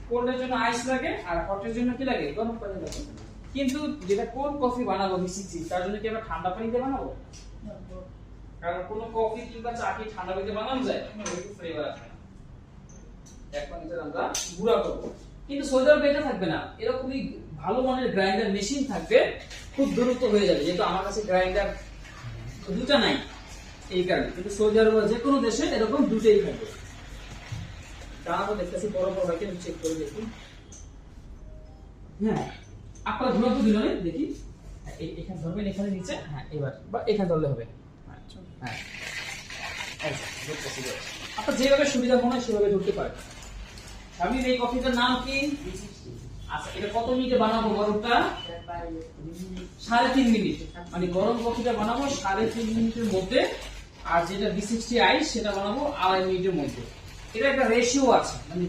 কোল্ডের জন্য আইস লাগে আর হটের জন্য কি লাগে গরম পানি লাগে। কিন্তু যেটা কোল্ড কফি বানাবো B60 তার জন্য কি আমরা ঠান্ডা পানিতে বানাবো? কারণ কোন কফি কিংবা চা কি ঠান্ডা পানিতে বানানো যায়? একটু ফ্লেভার আসে না। এখন এটা আমরা গুঁড়া করব। কিন্তু সৌদি আরবে এটা থাকবে না, এরকমই ভালো মানের গ্রাইন্ডার মেশিন থাকবে, খুব দ্রুত হয়ে যাবে। যেহেতু আমার কাছে গ্রাইন্ডার দুটো নাই এই কারণে। কিন্তু সৌদি আরবে যে কোনো দেশে এরকম দুটোই থাকবে। দাঁড়াবো দেখতেছি বড় বড় হয় কিনা চেক করে দেখি। হ্যাঁ আপনারা ধরতে দিল না দেখি। এখানে ধরবেন, এখানে নিচে, হ্যাঁ এবার বা এখানে ধরলে হবে। হ্যাঁ আপনার যেভাবে সুবিধা মনে হয় সেভাবে ধরতে পারেন। আমি এই কফিটার নাম কি? আচ্ছা এটা কত মিনিটে বানাবো গরমটা? 3.5 মিনিট। মানে গরম কফিটা বানাবো 3.5 মিনিটের মধ্যে, আর যেটা B60 আইস সেটা বানাবো 2.5 মিনিটের মধ্যে। এটা একটা রেশিও আছে, মানে